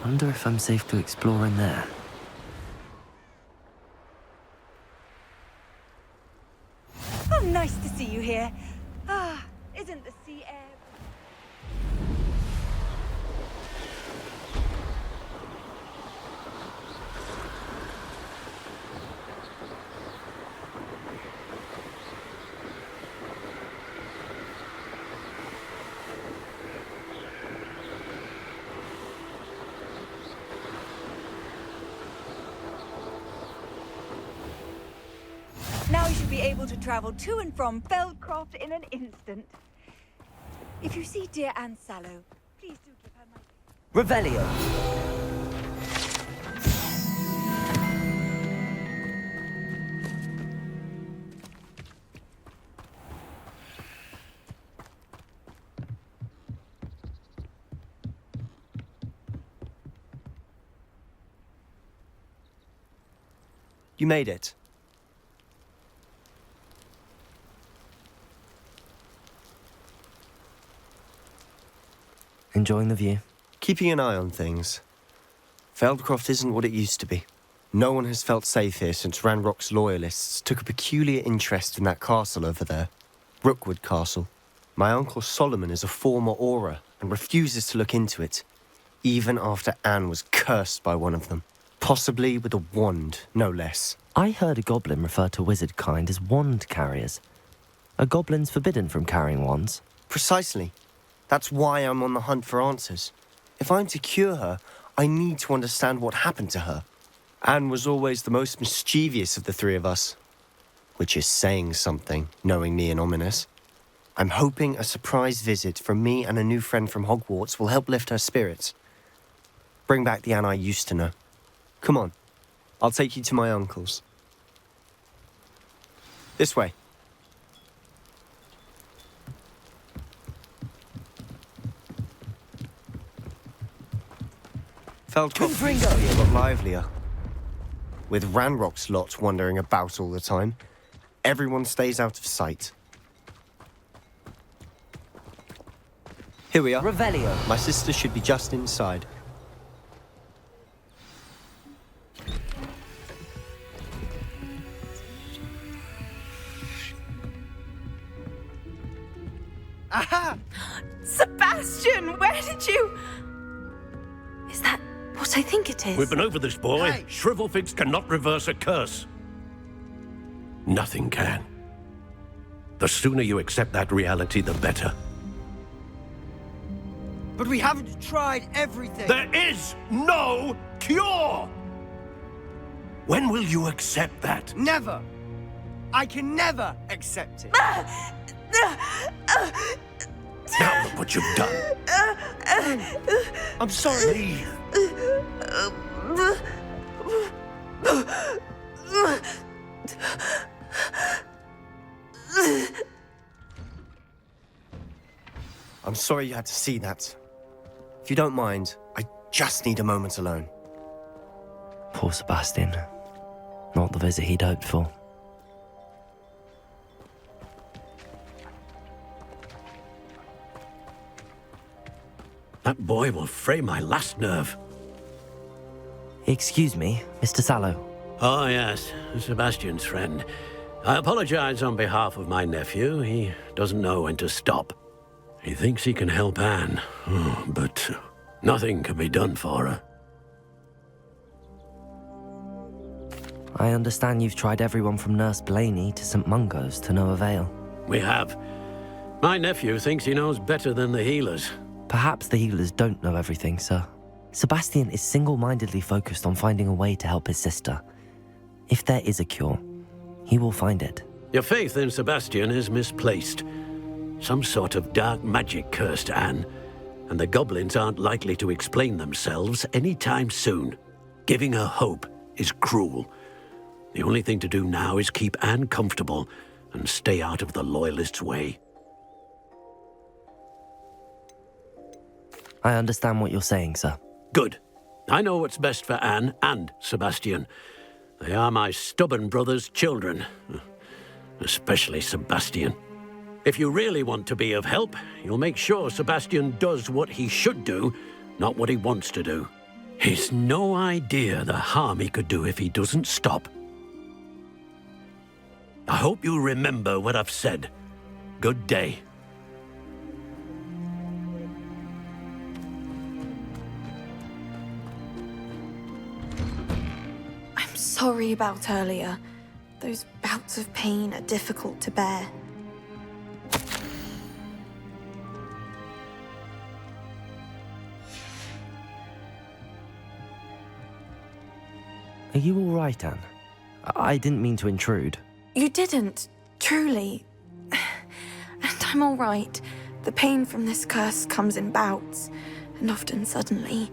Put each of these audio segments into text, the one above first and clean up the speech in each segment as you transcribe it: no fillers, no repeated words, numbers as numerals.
Wonder if I'm safe to explore in there. Oh, nice to see you here. Ah, isn't the sea air... Now you should be able to travel to and from Feldcroft in an instant. If you see dear Anne Sallow, please do give her my... Revelio! You made it. Enjoying the view? Keeping an eye on things. Feldcroft isn't what it used to be. No one has felt safe here since Ranrock's loyalists took a peculiar interest in that castle over there. Rookwood Castle. My uncle Solomon is a former Auror and refuses to look into it, even after Anne was cursed by one of them. Possibly with a wand, no less. I heard a goblin refer to wizard kind as wand carriers. Are goblins forbidden from carrying wands? Precisely. That's why I'm on the hunt for answers. If I'm to cure her, I need to understand what happened to her. Anne was always the most mischievous of the three of us. Which is saying something, knowing me and Ominous. I'm hoping a surprise visit from me and a new friend from Hogwarts will help lift her spirits. Bring back the Anne I used to know. Come on, I'll take you to my uncle's. This way. Feldcroft used to be a lot livelier. With Ranrock's lot wandering about all the time, everyone stays out of sight. Here we are. Revelio! My sister should be just inside. Aha! Sebastian, where did you... Is that what I think it is? We've been over this, boy. Hey. Shrivelfigs cannot reverse a curse. Nothing can. The sooner you accept that reality, the better. But we haven't tried everything. There is no cure! When will you accept that? Never. I can never accept it. Now look what you've done. I'm sorry. Leave. I'm sorry you had to see that. If you don't mind, I just need a moment alone. Poor Sebastian. Not the visit he'd hoped for. That boy will fray my last nerve. Excuse me, Mr. Sallow. Oh, yes, Sebastian's friend. I apologize on behalf of my nephew. He doesn't know when to stop. He thinks he can help Anne, but nothing can be done for her. I understand you've tried everyone from Nurse Blaney to St. Mungo's to no avail. We have. My nephew thinks he knows better than the healers. Perhaps the healers don't know everything, sir. Sebastian is single-mindedly focused on finding a way to help his sister. If there is a cure, he will find it. Your faith in Sebastian is misplaced. Some sort of dark magic cursed Anne, and the goblins aren't likely to explain themselves anytime soon. Giving her hope is cruel. The only thing to do now is keep Anne comfortable and stay out of the Loyalists' way. I understand what you're saying, sir. Good. I know what's best for Anne and Sebastian. They are my stubborn brother's children. Especially Sebastian. If you really want to be of help, you'll make sure Sebastian does what he should do, not what he wants to do. He's no idea the harm he could do if he doesn't stop. I hope you remember what I've said. Good day. I'm sorry about earlier. Those bouts of pain are difficult to bear. Are you all right, Anne? I didn't mean to intrude. You didn't, truly. And I'm all right. The pain from this curse comes in bouts, and often suddenly.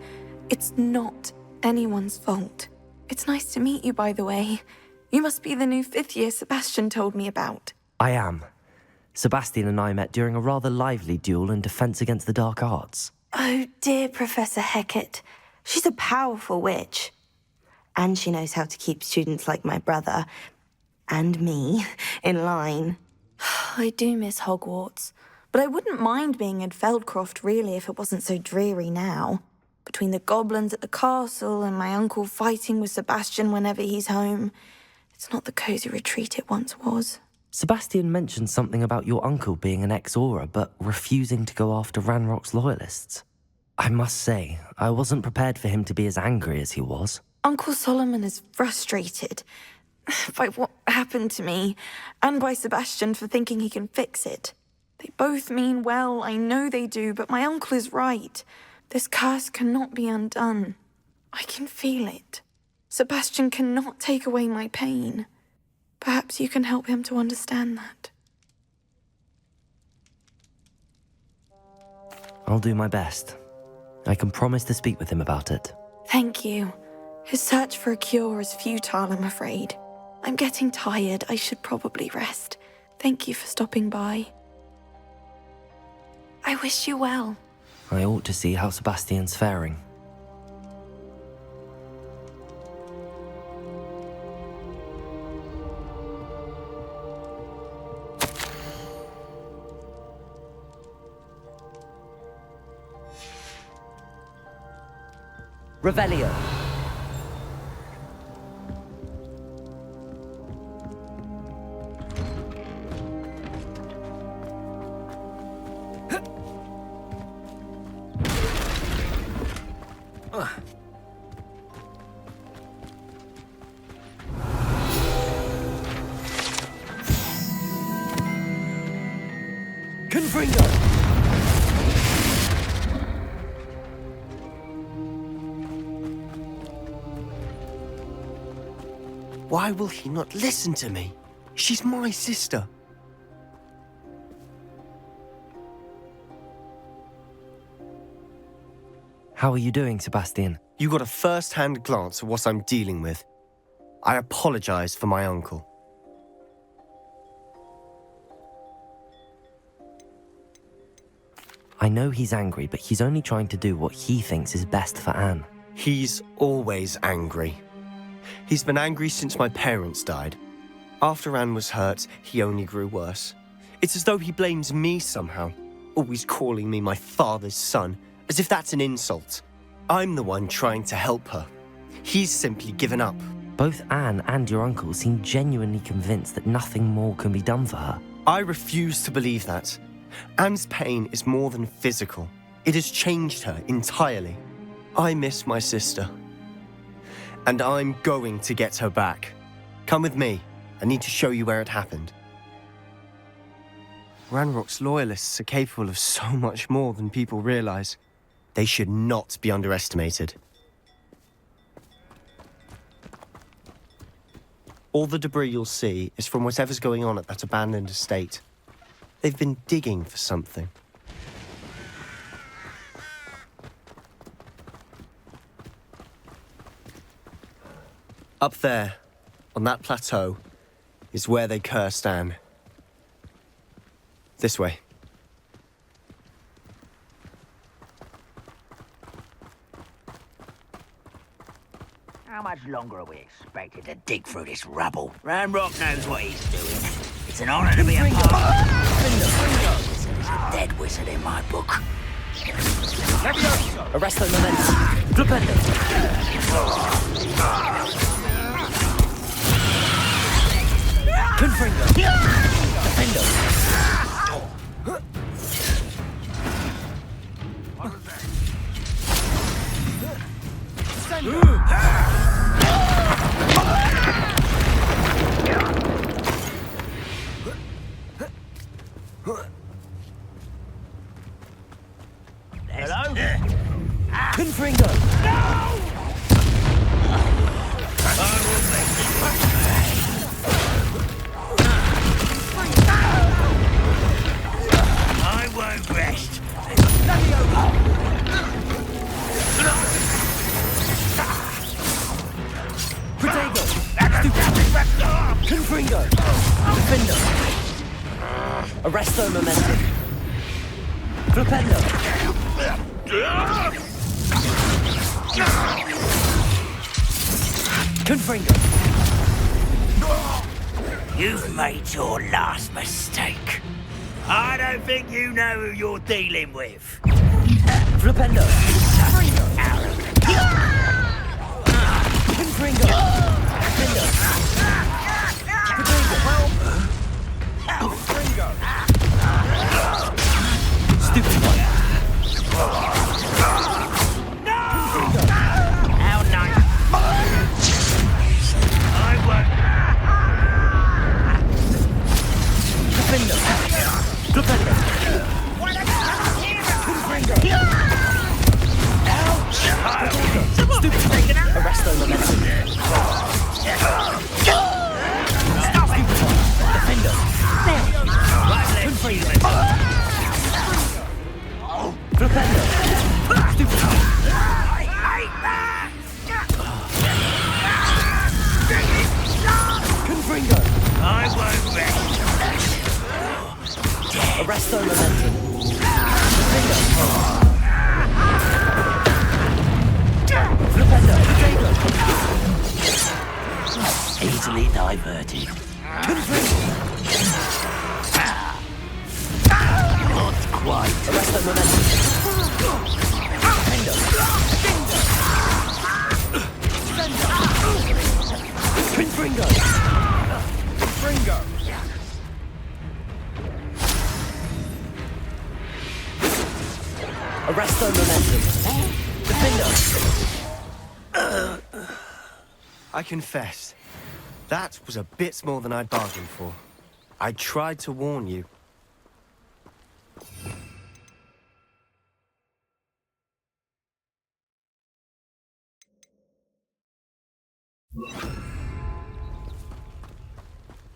It's not anyone's fault. It's nice to meet you, by the way. You must be the new 5th year Sebastian told me about. I am. Sebastian and I met during a rather lively duel in defense against the dark arts. Oh, dear Professor Hecat. She's a powerful witch. And she knows how to keep students like my brother, and me, in line. I do miss Hogwarts, but I wouldn't mind being in Feldcroft, really, if it wasn't so dreary now. Between the goblins at the castle and my uncle fighting with Sebastian whenever he's home, it's not the cosy retreat it once was. Sebastian mentioned something about your uncle being an ex-Auror, but refusing to go after Ranrock's loyalists. I must say, I wasn't prepared for him to be as angry as he was. Uncle Solomon is frustrated by what happened to me, and by Sebastian for thinking he can fix it. They both mean well, I know they do, but my uncle is right. This curse cannot be undone. I can feel it. Sebastian cannot take away my pain. Perhaps you can help him to understand that. I'll do my best. I can promise to speak with him about it. Thank you. His search for a cure is futile, I'm afraid. I'm getting tired. I should probably rest. Thank you for stopping by. I wish you well. I ought to see how Sebastian's faring. Revelio. Why will he not listen to me? She's my sister. How are you doing, Sebastian? You got a first-hand glance at what I'm dealing with. I apologize for my uncle. I know he's angry, but he's only trying to do what he thinks is best for Anne. He's always angry. He's been angry since my parents died. After Anne was hurt, he only grew worse. It's as though he blames me somehow, always calling me my father's son, as if that's an insult. I'm the one trying to help her. He's simply given up. Both Anne and your uncle seem genuinely convinced that nothing more can be done for her. I refuse to believe that. Anne's pain is more than physical. It has changed her entirely. I miss my sister. And I'm going to get her back. Come with me. I need to show you where it happened. Ranrock's loyalists are capable of so much more than people realize. They should not be underestimated. All the debris you'll see is from whatever's going on at that abandoned estate. They've been digging for something. Up there, on that plateau, is where they cursed Anne. This way. How much longer are we expected to dig through this rubble? Ranrock knows what he's doing. It's an honor to be a part of it. He's a dead wizard in my book. Arresto momentum. Flipendo. Confringo. Defendo. Hello? Confringo. I won't rest. Protego. Confringo. Defendo. Arresto momentum. Flipendo. Confringo. You've made your last mistake. I don't think you know who you're dealing with. Flipendo. Confringo. Confringo. Defendo. Confringo. Stupid one. How nice. I won't. Defendo. Flipendo. Stupid. Arresto momentum. Defendo. Confringo. Flipendo. Stupid. Confringo. I won't rest. Arresto momentum. Defendo. Flipendo. Easily diverted. Not quite. Arresto momentum. Defendo. Confringo. Confringo. Arresto momentum. Defendo. I confess, that was a bit more than I'd bargained for. I tried to warn you.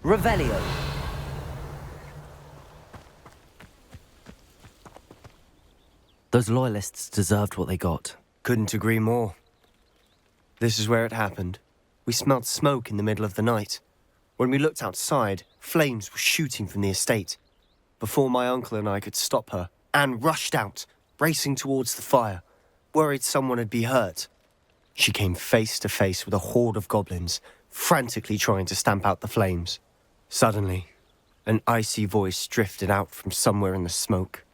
Revelio. Those loyalists deserved what they got. Couldn't agree more. This is where it happened. We smelled smoke in the middle of the night. When we looked outside, flames were shooting from the estate. Before my uncle and I could stop her, Anne rushed out, racing towards the fire, worried someone had been hurt. She came face to face with a horde of goblins, frantically trying to stamp out the flames. Suddenly, an icy voice drifted out from somewhere in the smoke.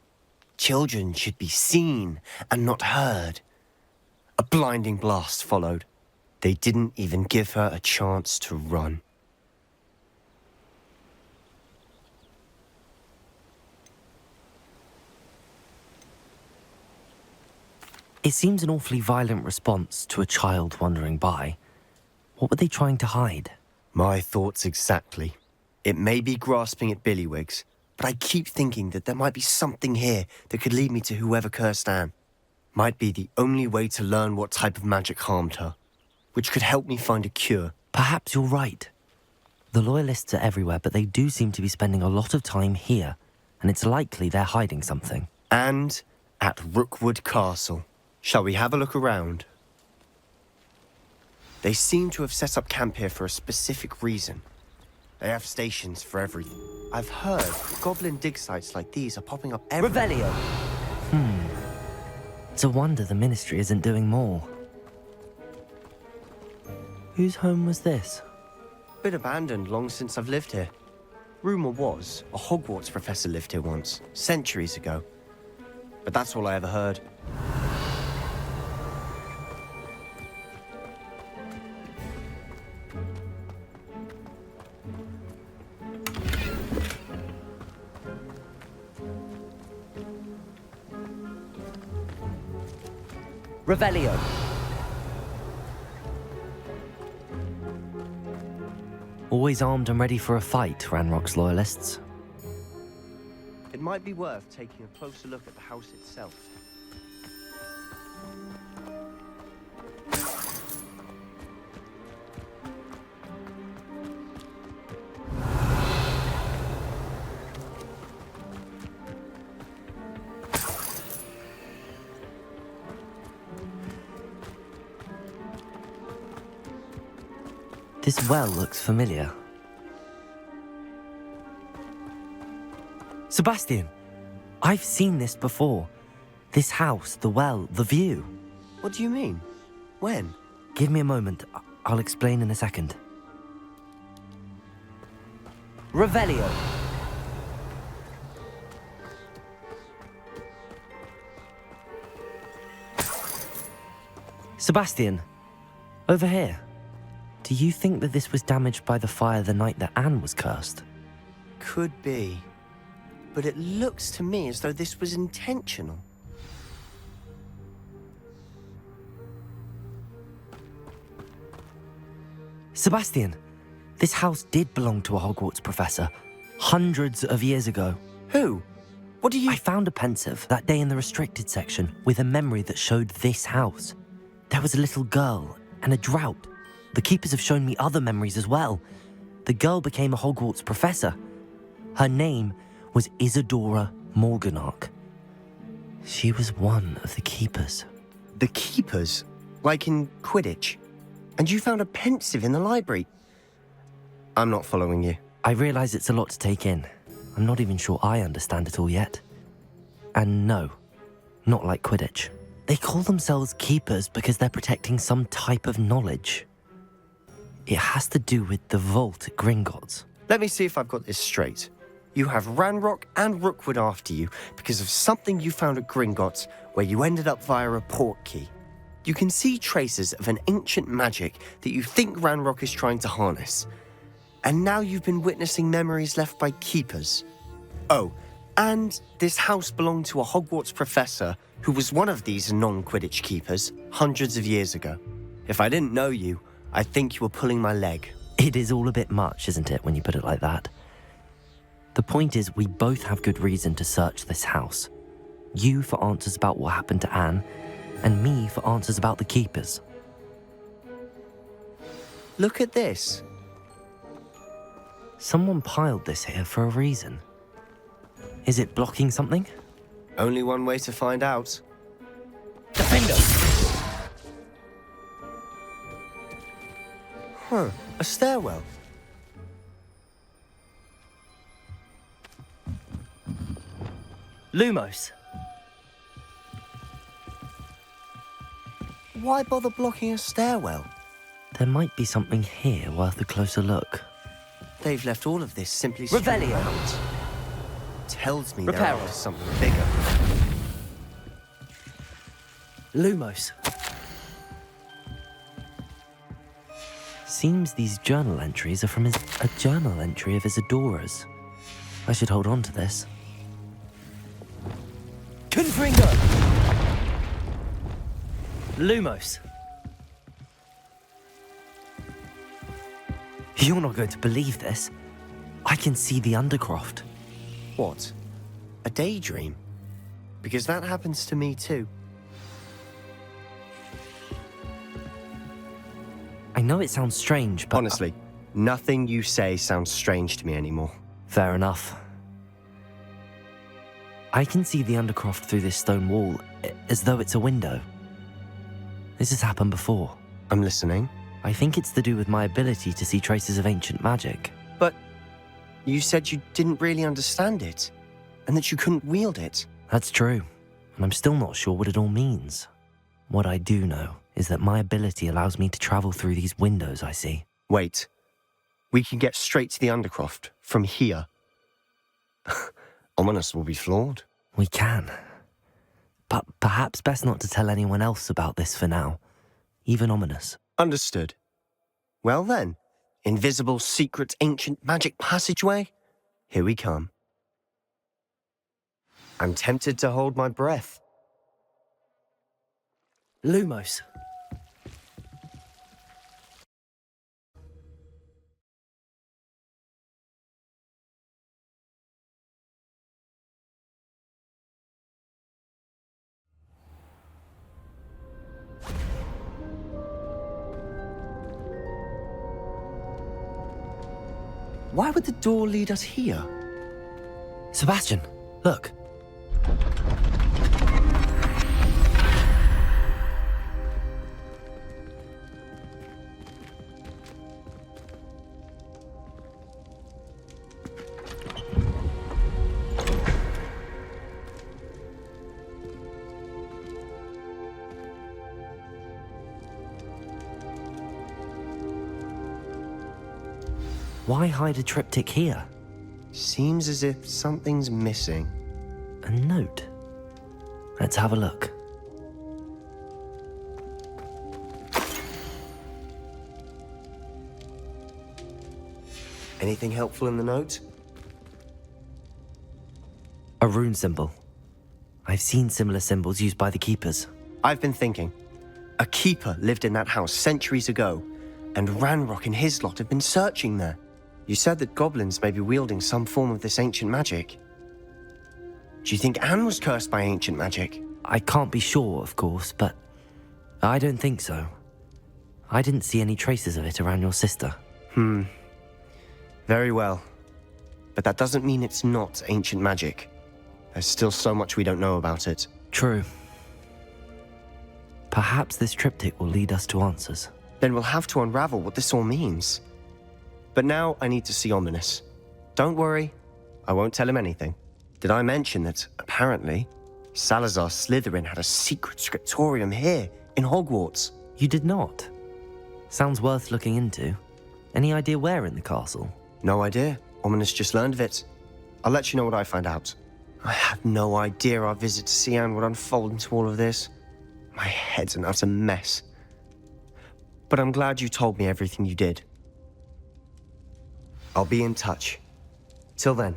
Children should be seen and not heard. A blinding blast followed. They didn't even give her a chance to run. It seems an awfully violent response to a child wandering by. What were they trying to hide? My thoughts exactly. It may be grasping at Billywigs, but I keep thinking that there might be something here that could lead me to whoever cursed Anne. Might be the only way to learn what type of magic harmed her, which could help me find a cure. Perhaps you're right. The Loyalists are everywhere, but they do seem to be spending a lot of time here, and it's likely they're hiding something. And at Rookwood Castle. Shall we have a look around? They seem to have set up camp here for a specific reason. They have stations for everything. I've heard goblin dig sites like these are popping up everywhere. Revelio. It's a wonder the Ministry isn't doing more. Whose home was this? Been abandoned long since I've lived here. Rumour was a Hogwarts professor lived here once, centuries ago. but that's all I ever heard. Revelio. Always armed and ready for a fight, Ranrock's loyalists. It might be worth taking a closer look at the house itself. This well looks familiar. Sebastian, I've seen this before. This house, the well, the view. What do you mean? When? Give me a moment. I'll explain in a second. Revelio. Sebastian, over here. Do you think that this was damaged by the fire the night that Anne was cursed? Could be. But it looks to me as though this was intentional. Sebastian, this house did belong to a Hogwarts professor, hundreds of years ago. Who? What do you... I found a pensive that day in the restricted section with a memory that showed this house. There was a little girl and a drought. The keepers have shown me other memories as well. The girl became a Hogwarts professor. Her name was Isadora Morganach. She was one of the keepers. The keepers? Like in Quidditch? And you found a pensive in the library? I'm not following you. I realize it's a lot to take in. I'm not even sure I understand it all yet. And no, not like Quidditch. They call themselves keepers because they're protecting some type of knowledge. It has to do with the vault at Gringotts. Let me see if I've got this straight. You have Ranrock and Rookwood after you because of something you found at Gringotts where you ended up via a portkey. You can see traces of an ancient magic that you think Ranrock is trying to harness. And now you've been witnessing memories left by keepers. Oh, and this house belonged to a Hogwarts professor who was one of these non-Quidditch keepers hundreds of years ago. If I didn't know you, I think you were pulling my leg. It is all a bit much, isn't it, when you put it like that? The point is, we both have good reason to search this house. You for answers about what happened to Anne, and me for answers about the keepers. Look at this. Someone piled this here for a reason. Is it blocking something? Only one way to find out. Defender! Huh, a stairwell. Lumos! Why bother blocking a stairwell? There might be something here worth a closer look. They've left all of this simply Revelio. around. Tells me Reparo. they're after something bigger. Lumos. Seems these journal entries are from a journal entry of Isadora's. I should hold on to this. Confringo! Lumos. You're not going to believe this. I can see the Undercroft. What? A daydream? Because that happens to me too. I know it sounds strange, but... Honestly, nothing you say sounds strange to me anymore. Fair enough. I can see the Undercroft through this stone wall, as though it's a window. This has happened before. I'm listening. I think it's to do with my ability to see traces of ancient magic. But you said you didn't really understand it, and that you couldn't wield it. That's true, and I'm still not sure what it all means. What I do know is that my ability allows me to travel through these windows I see. Wait. We can get straight to the Undercroft from here. Ominous will be flawed. We can. But perhaps best not to tell anyone else about this for now. Even ominous. Understood. Well then, invisible, secret, ancient magic passageway? Here we come. I'm tempted to hold my breath. Lumos. Why would the door lead us here? Sebastian, look. Why hide a triptych here? Seems as if something's missing. A note. Let's have a look. Anything helpful in the note? A rune symbol. I've seen similar symbols used by the keepers. I've been thinking. A keeper lived in that house centuries ago, and Ranrock and his lot have been searching there. You said that goblins may be wielding some form of this ancient magic. Do you think Anne was cursed by ancient magic? I can't be sure, of course, but I don't think so. I didn't see any traces of it around your sister. Very well. But that doesn't mean it's not ancient magic. There's still so much we don't know about it. True. Perhaps this triptych will lead us to answers. Then we'll have to unravel what this all means. But now I need to see Ominous. Don't worry, I won't tell him anything. Did I mention that, apparently, Salazar Slytherin had a secret scriptorium here in Hogwarts? You did not. Sounds worth looking into. Any idea where in the castle? No idea. Ominous just learned of it. I'll let you know what I find out. I had no idea our visit to Sian would unfold into all of this. My head's an utter mess. But I'm glad you told me everything you did. I'll be in touch. Till then.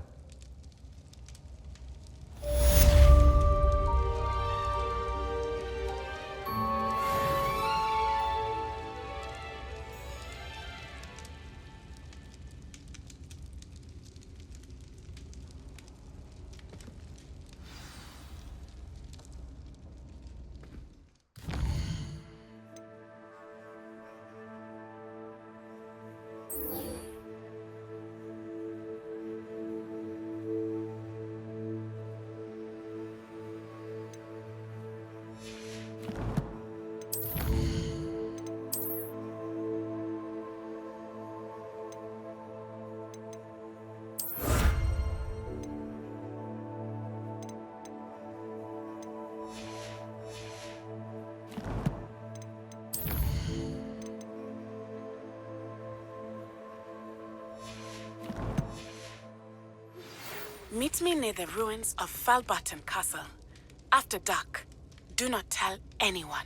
Meet me near the ruins of Falbarton Castle. After dark. Do not tell anyone.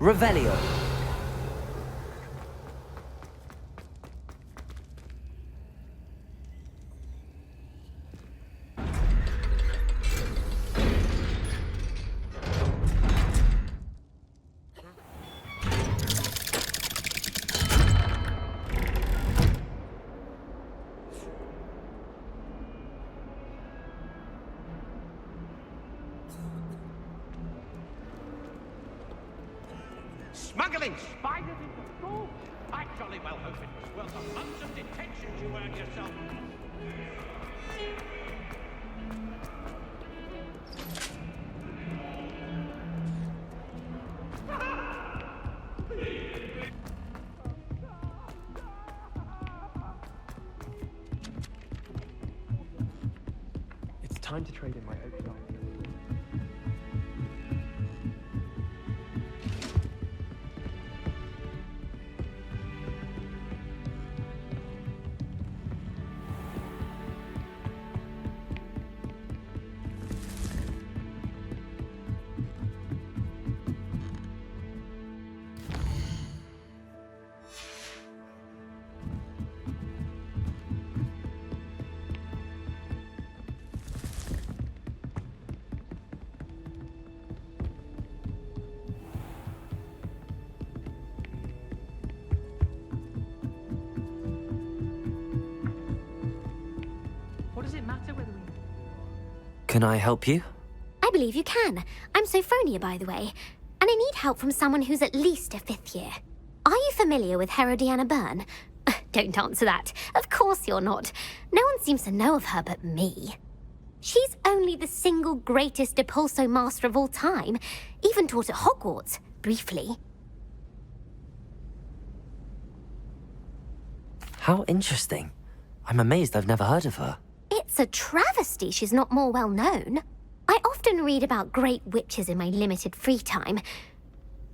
Revelio. Smuggling spiders into school? I jolly well hope it was worth the months of detention you earned yourself. It's time to trade in my oak knife. What does it matter whether we... Can I help you? I believe you can. I'm Sophronia, by the way, and I need help from someone who's at least a 5th year. Are you familiar with Herodiana Byrne? Don't answer that. Of course you're not. No one seems to know of her but me. She's only the single greatest Depulso master of all time, even taught at Hogwarts, briefly. How interesting. I'm amazed I've never heard of her. It's a travesty she's not more well known. I often read about great witches in my limited free time.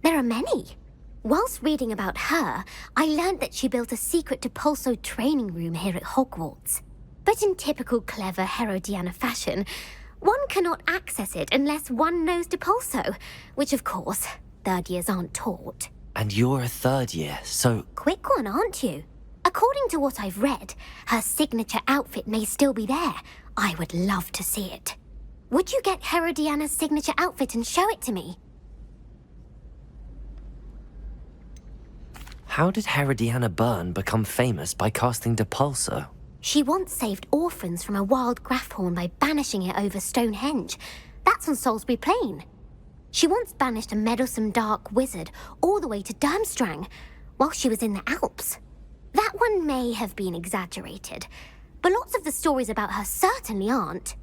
There are many. Whilst reading about her, I learned that she built a secret Depulso training room here at Hogwarts. But in typical clever Herodiana fashion, one cannot access it unless one knows Depulso, which of course, 3rd years aren't taught. And you're a 3rd year, so... Quick one, aren't you? According to what I've read, her signature outfit may still be there. I would love to see it. Would you get Herodiana's signature outfit and show it to me? How did Herodiana Byrne become famous by casting Depulso? She once saved orphans from a wild Grafhorn by banishing it over Stonehenge. That's on Salisbury Plain. She once banished a meddlesome dark wizard all the way to Durmstrang while she was in the Alps. That one may have been exaggerated, but lots of the stories about her certainly aren't.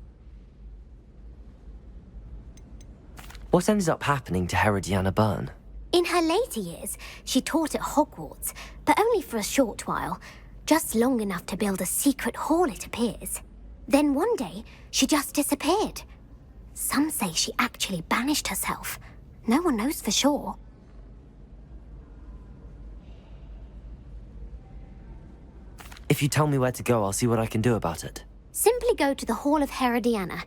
What ended up happening to Herodiana Byrne? In her later years, she taught at Hogwarts, but only for a short while, just long enough to build a secret hall, it appears. Then one day, she just disappeared. Some say she actually banished herself. No one knows for sure. If you tell me where to go, I'll see what I can do about it. Simply go to the Hall of Herodiana.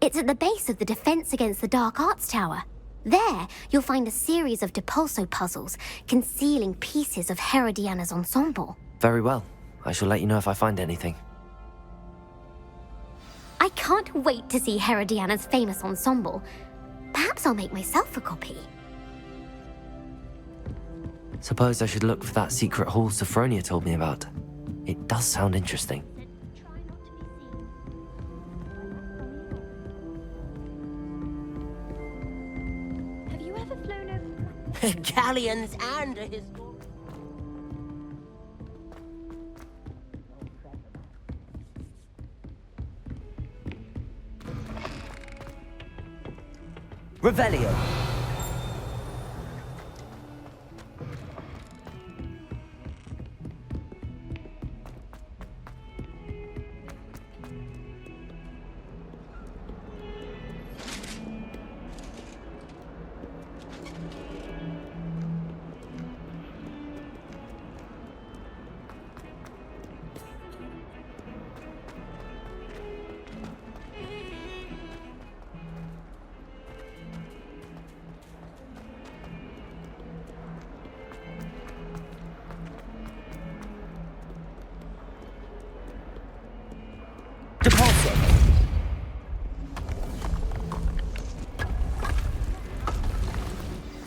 It's at the base of the Defense Against the Dark Arts Tower. There, you'll find a series of Depulso puzzles concealing pieces of Herodiana's ensemble. Very well. I shall let you know if I find anything. I can't wait to see Herodiana's famous ensemble. Perhaps I'll make myself a copy. Suppose I should look for that secret hall Sophronia told me about. It does sound interesting. Have you ever flown over... Galleons and a historian. Revelio!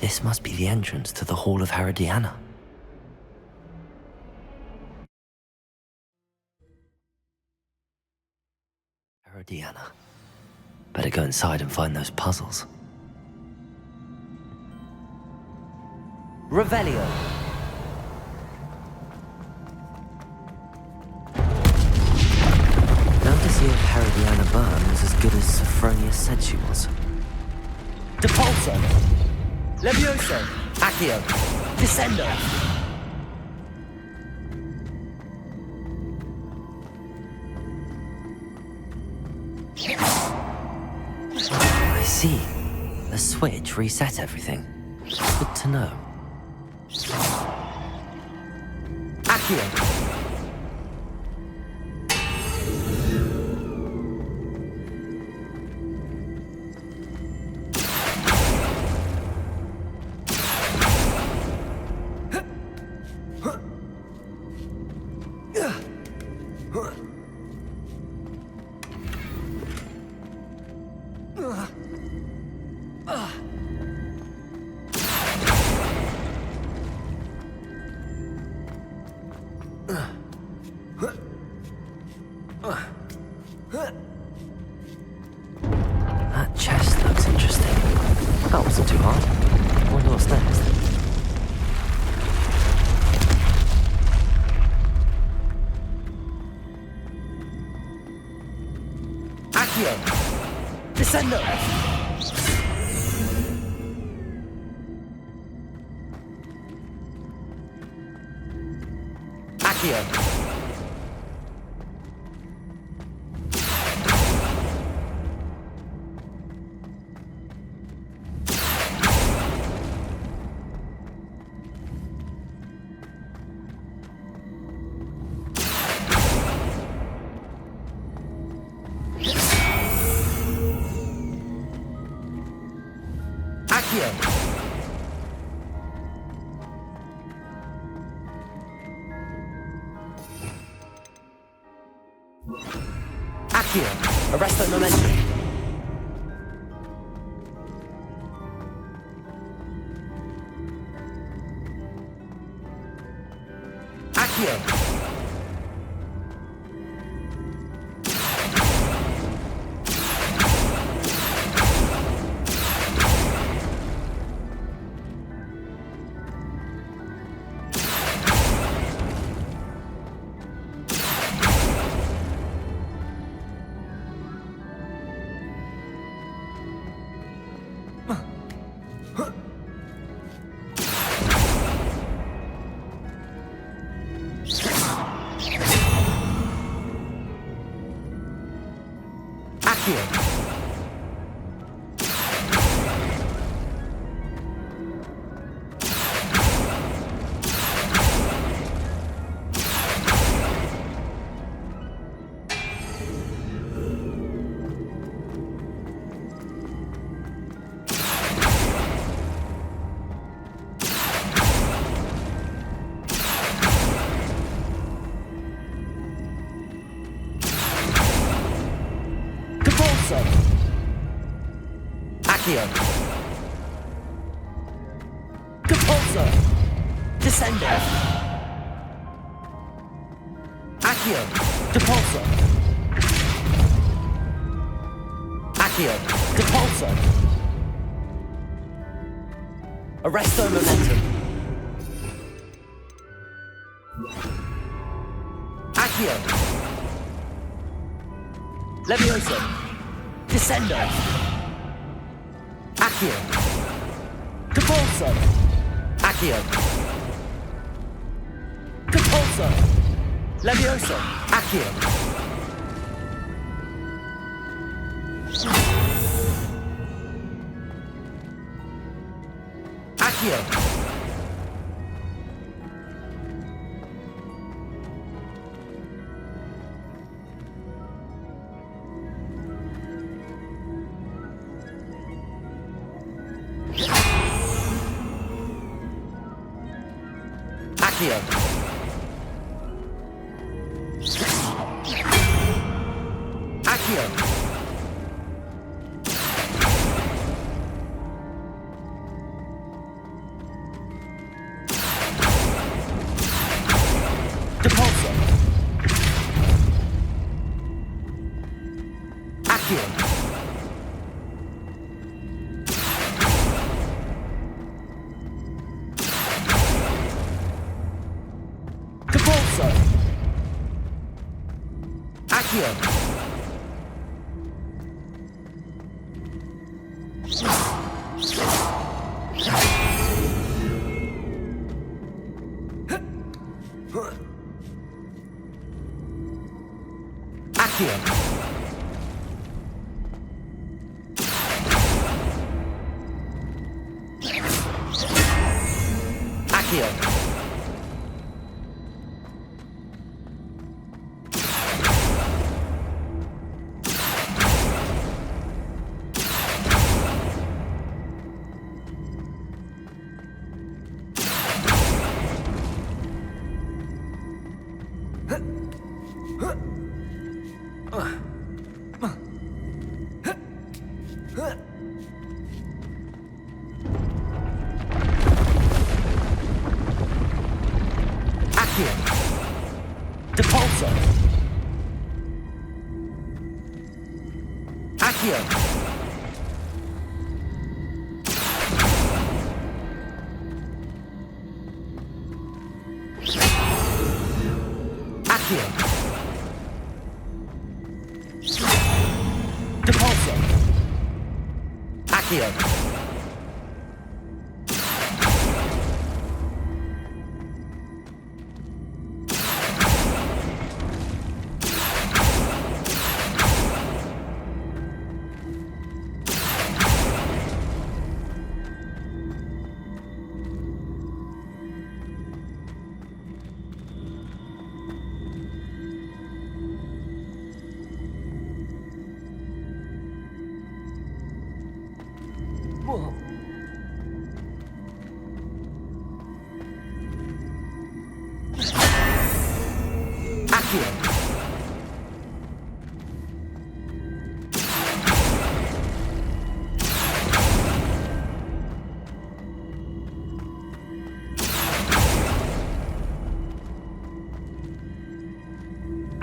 This must be the entrance to the Hall of Herodiana. Herodiana. Better go inside and find those puzzles. Revelio. Now to see if Herodiana Byrne was as good as Sophronia said she was. Depulso! Levioso! Accio! Descendo! I see. The switch reset everything. Good to know. Accio! That chest looks interesting. That wasn't too hard. I wonder what's next. Accio! Descendo! Accio! Accio! Arrest that momentum! Accio! Accio! Depulso! Descendo! Accio! Depulso! Accio! Depulso! Arresto momentum! Accio! Levioso! Descendo! Accio! Depulso! Accio! Depulso! Levioso! Accio! Accio! Accio! Accio! Depulso! Accio! Accio! Accio! Accio! Depulso! Accio! Accio! Depulso! Accio! Whoa. Accio!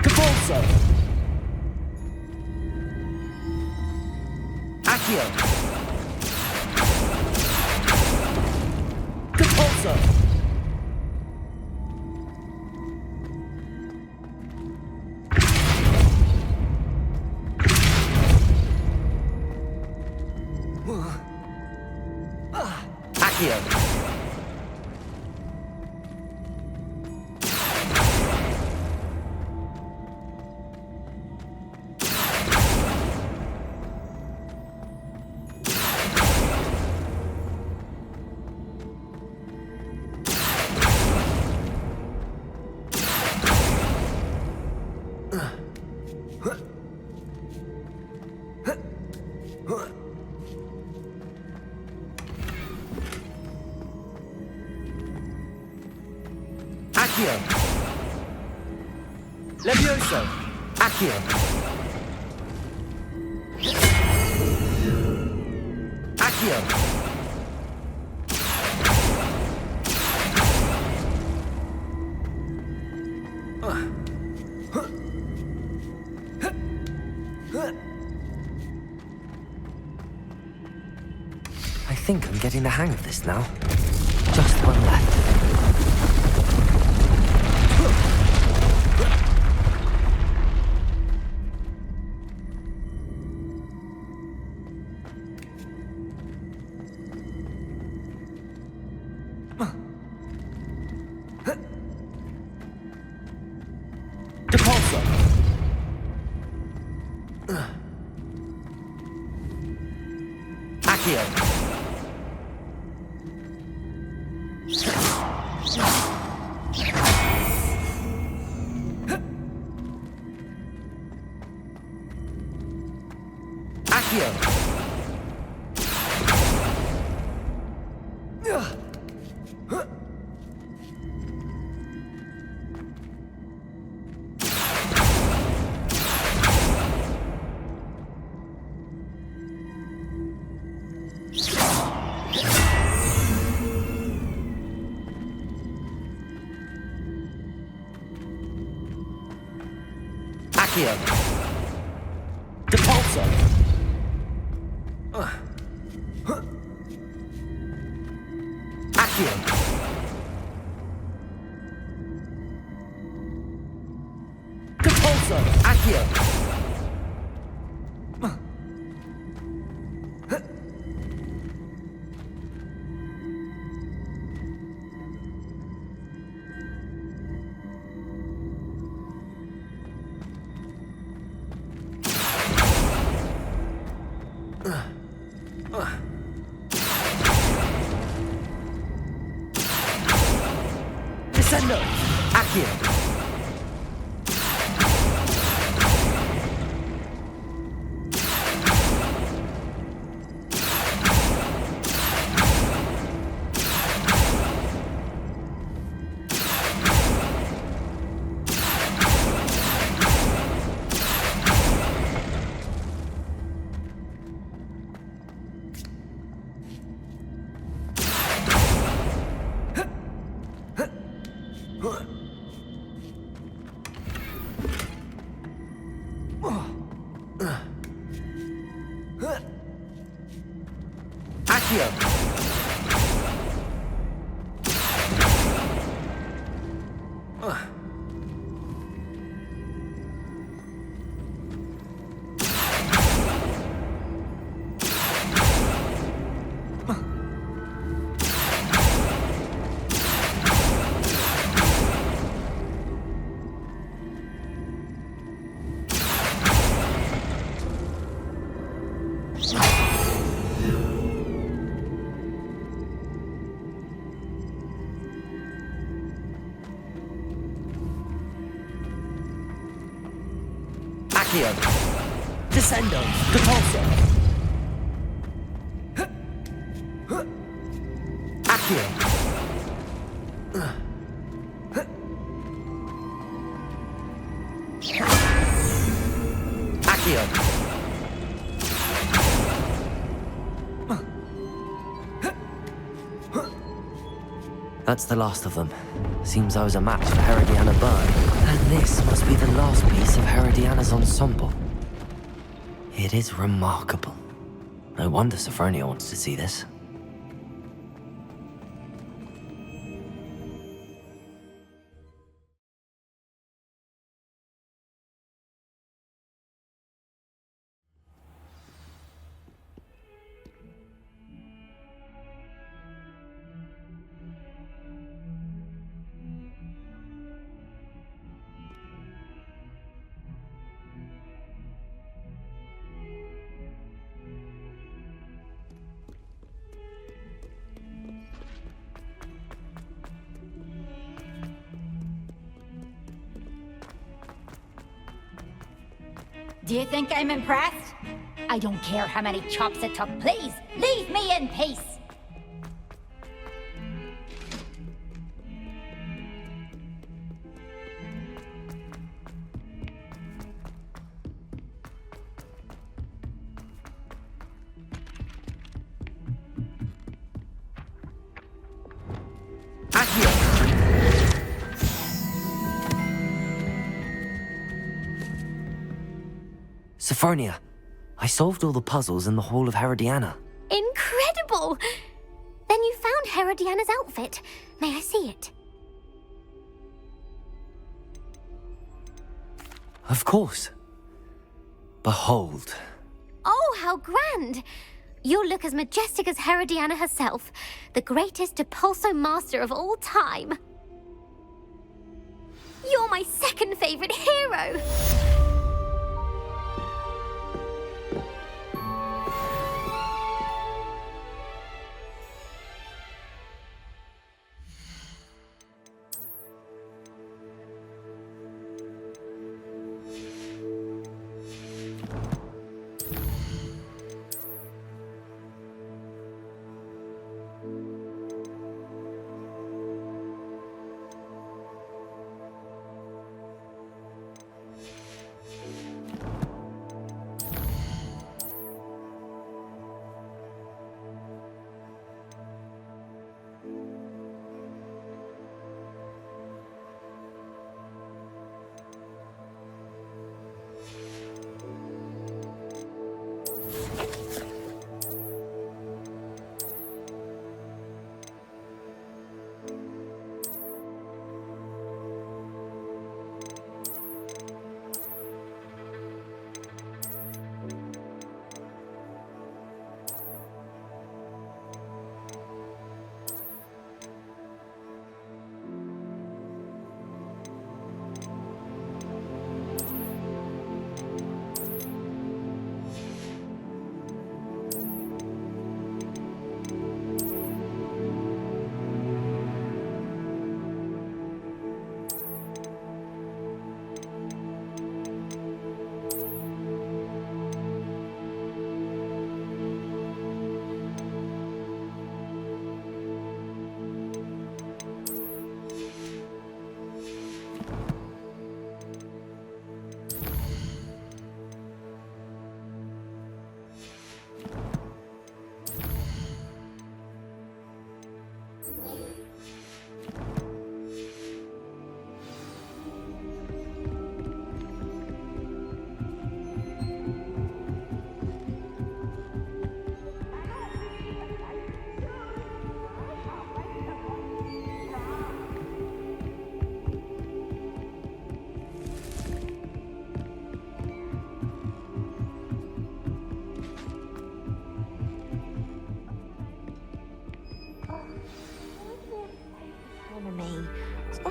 Depulso! Accio! Depulso! Accio! Accio! Levioso! Accio! Accio! I think I'm getting the hang of this now. Just one left. Depulso! Accio! Accio! Accio! Depulso! Accio! torso! Accio! Descendo! Accio! Accio! Descendo! Repulso! Accio! Accio! That's the last of them. Seems I was a match for Herodiana Byrne. And this must be the last piece of Herodiana's ensemble. It is remarkable. No wonder Sophronia wants to see this. Do you think I'm impressed? I don't care how many chops it took, please! Leave me in peace! Sophronia, I solved all the puzzles in the Hall of Herodiana. Incredible! Then you found Herodiana's outfit. May I see it? Of course. Behold. Oh, how grand! You'll look as majestic as Herodiana herself, the greatest Depulso master of all time. You're my second favorite hero!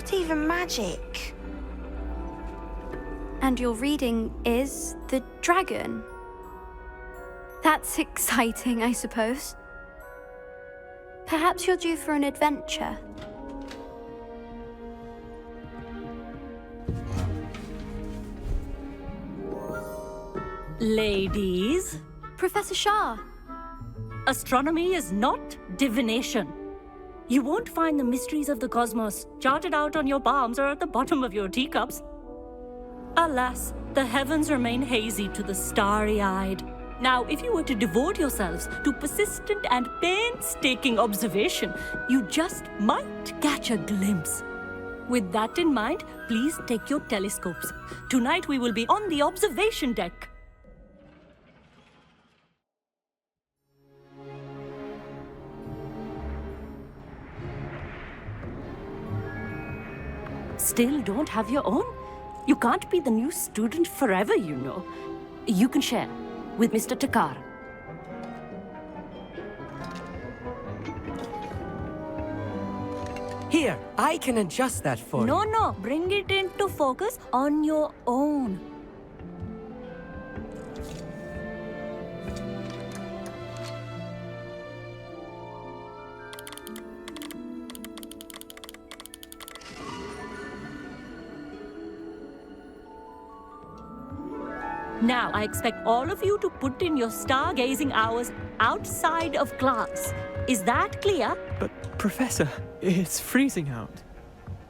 not even magic. And your reading is the dragon. That's exciting, I suppose. Perhaps you're due for an adventure. Ladies, Professor Shah. astronomy is not divination. You won't find the mysteries of the cosmos charted out on your palms or at the bottom of your teacups. Alas, the heavens remain hazy to the starry-eyed. Now, if you were to devote yourselves to persistent and painstaking observation, you just might catch a glimpse. With that in mind, please take your telescopes. Tonight we will be on the observation deck. Still don't have your own? You can't be the new student forever, you know. You can share with Mr. Takar. Here, I can adjust that for you. No, bring it into focus on your own. Now, I expect all of you to put in your stargazing hours outside of class. Is that clear? But, Professor, it's freezing out.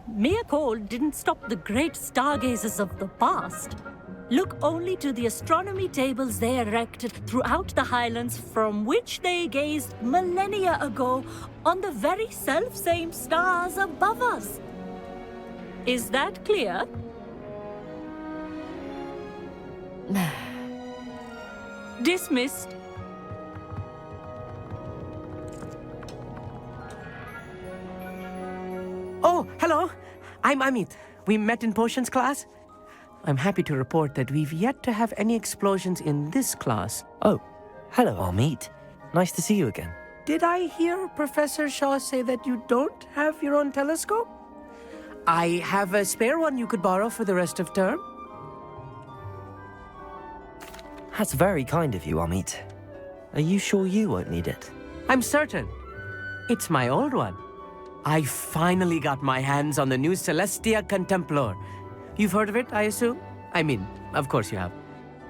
Mere cold didn't stop the great stargazers of the past. Look only to the astronomy tables they erected throughout the highlands from which they gazed millennia ago on the very self-same stars above us. Is that clear? Dismissed. Oh, hello. I'm Amit. We met in potions class. I'm happy to report that we've yet to have any explosions in this class. Oh, hello, Amit. Nice to see you again. Did I hear Professor Shaw say that you don't have your own telescope? I have a spare one you could borrow for the rest of term. That's very kind of you, Amit. Are you sure you won't need it? I'm certain. It's my old one. I finally got my hands on the new Celestia Contemplar. You've heard of it, I assume? I mean, of course you have.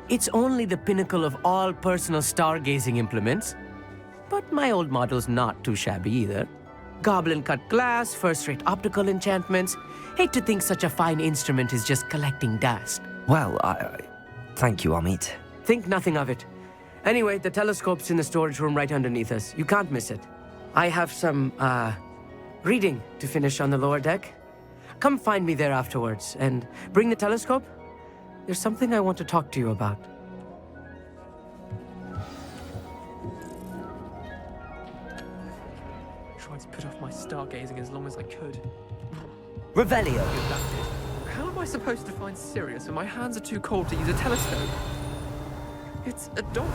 It's only the pinnacle of all personal stargazing implements. But my old model's not too shabby either. Goblin-cut glass, first-rate optical enchantments. Hate to think such a fine instrument is just collecting dust. Well, thank you, Amit. Think nothing of it. Anyway, the telescope's in the storage room right underneath us. You can't miss it. I have some, reading to finish on the lower deck. Come find me there afterwards, and bring the telescope. There's something I want to talk to you about. Tried to put off my stargazing as long as I could. Revelio. How am I supposed to find Sirius when my hands are too cold to use a telescope? It's a dog.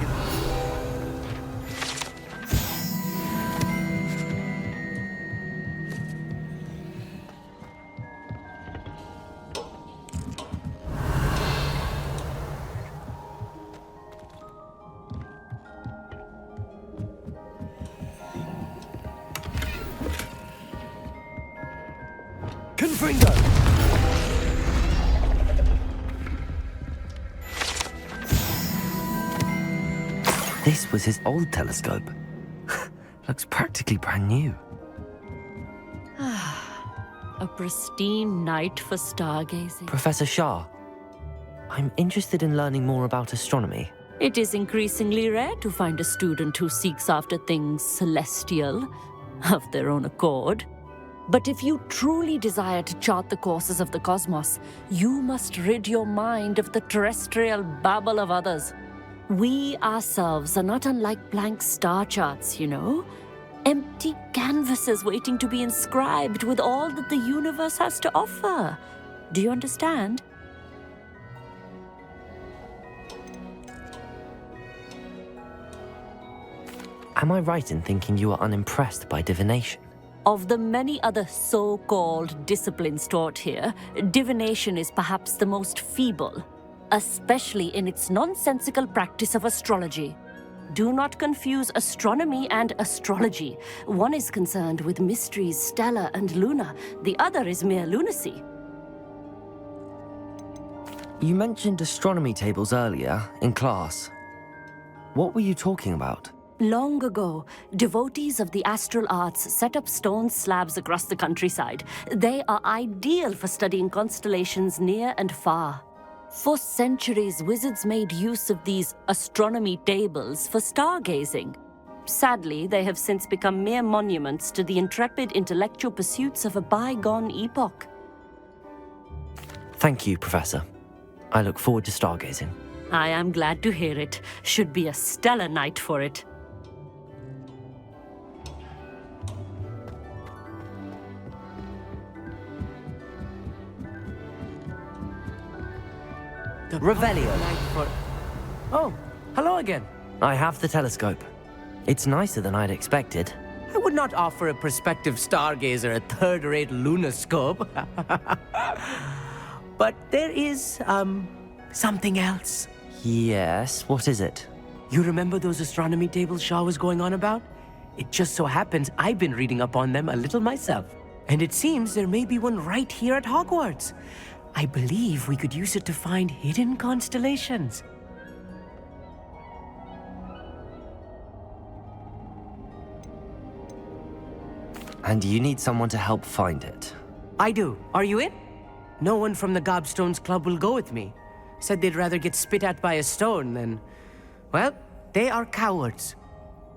Confringo! This was his old telescope. Looks practically brand new. A pristine night for stargazing. Professor Shah, I'm interested in learning more about astronomy. It is increasingly rare to find a student who seeks after things celestial of their own accord. But if you truly desire to chart the courses of the cosmos, you must rid your mind of the terrestrial babble of others. We ourselves are not unlike blank star charts, you know. Empty canvases waiting to be inscribed with all that the universe has to offer. Do you understand? Am I right in thinking you are unimpressed by divination? Of the many other so-called disciplines taught here, divination is perhaps the most feeble, especially in its nonsensical practice of astrology. Do not confuse astronomy and astrology. One is concerned with mysteries stellar and lunar, the other is mere lunacy. You mentioned astronomy tables earlier in class. What were you talking about? Long ago, devotees of the astral arts set up stone slabs across the countryside. They are ideal for studying constellations near and far. For centuries, wizards made use of these astronomy tables for stargazing. Sadly, they have since become mere monuments to the intrepid intellectual pursuits of a bygone epoch. Thank you, Professor. I look forward to stargazing. I am glad to hear it. Should be a stellar night for it. Revelio. Oh, hello again. I have the telescope. It's nicer than I'd expected. I would not offer a prospective stargazer a third-rate lunoscope. But there is, something else. Yes, what is it? You remember those astronomy tables Shaw was going on about? It just so happens I've been reading up on them a little myself. And it seems there may be one right here at Hogwarts. I believe we could use it to find hidden constellations. And you need someone to help find it. I do. Are you in? No one from the Gobstones Club will go with me. Said they'd rather get spit at by a stone than... Well, they are cowards.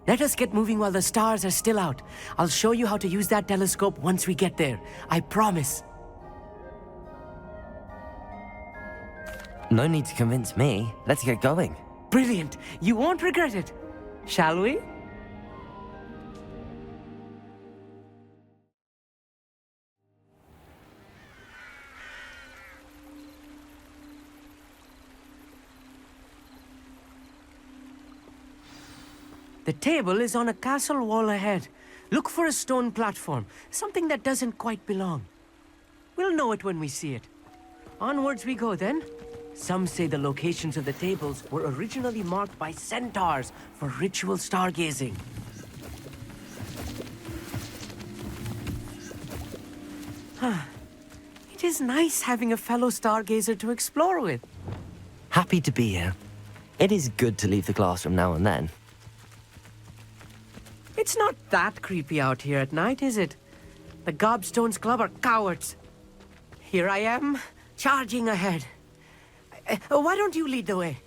Let us get moving while the stars are still out. I'll show you how to use that telescope once we get there. I promise. No need to convince me. Let's get going. Brilliant. You won't regret it. Shall we? The table is on a castle wall ahead. Look for a stone platform, something that doesn't quite belong. We'll know it when we see it. Onwards we go then. Some say the locations of the tables were originally marked by centaurs for ritual stargazing. It is nice having a fellow stargazer to explore with. Happy to be here. It is good to leave the classroom now and then. It's not that creepy out here at night, is it? The Gobstones Club are cowards. Here I am, charging ahead. Why don't you lead the way?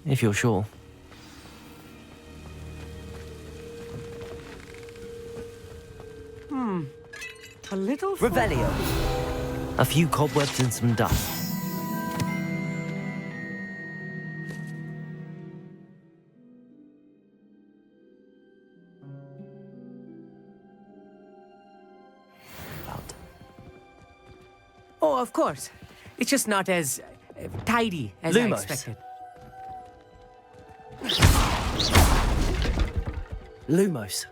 If you're sure. A little... Revelio. A few cobwebs and some dust. Oh, of course. It's just not as tidy as I Lumos. expected. Lumos.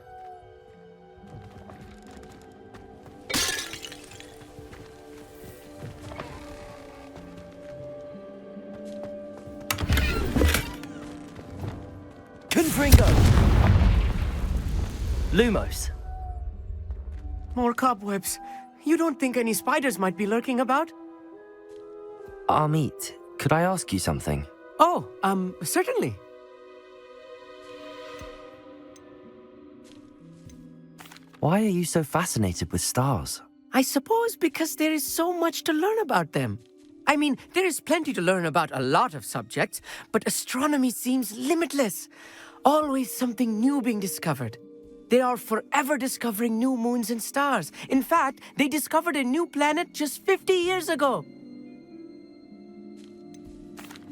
Confringo. Lumos. More cobwebs. You don't think any spiders might be lurking about? Amit, could I ask you something? Oh, certainly. Why are you so fascinated with stars? I suppose because there is so much to learn about them. I mean, there is plenty to learn about a lot of subjects, but astronomy seems limitless. Always something new being discovered. They are forever discovering new moons and stars. In fact, they discovered a new planet just 50 years ago.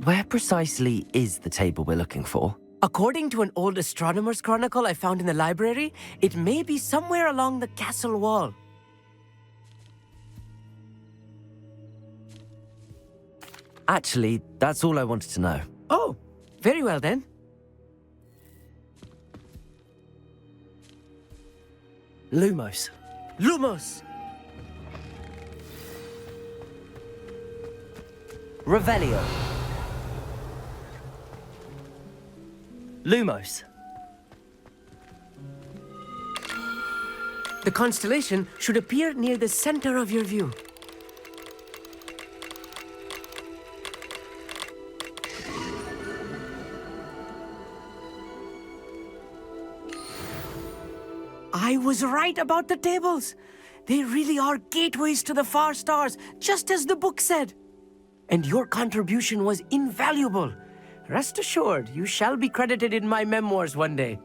Where precisely is the table we're looking for? According to an old astronomer's chronicle I found in the library, it may be somewhere along the castle wall. Actually, that's all I wanted to know. Oh, very well then. Lumos. Lumos! Revelio. Lumos. The constellation should appear near the center of your view. I was right about the tables. They really are gateways to the far stars, just as the book said. And your contribution was invaluable. Rest assured, you shall be credited in my memoirs one day.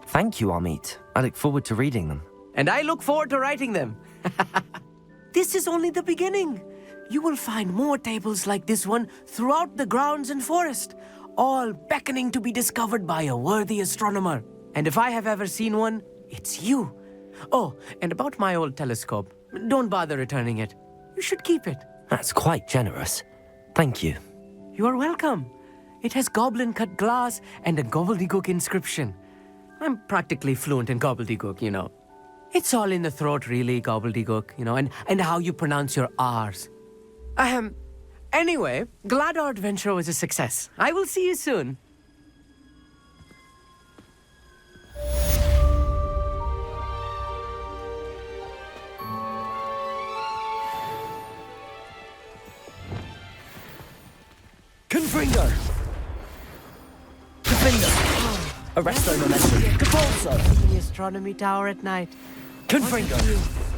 Thank you, Amit. I look forward to reading them. And I look forward to writing them. This is only the beginning. You will find more tables like this one throughout the grounds and forest, all beckoning to be discovered by a worthy astronomer. And if I have ever seen one, it's you. Oh, and about my old telescope, don't bother returning it. You should keep it. That's quite generous. Thank you. You're welcome. It has goblin-cut glass and a gobbledygook inscription. I'm practically fluent in gobbledygook, you know. It's all in the throat, really, gobbledygook, you know, and how you pronounce your R's. Anyway, glad our adventure was a success. I will see you soon. Confringo! Arresto momentum. Capulso! The astronomy tower at night. Confringo!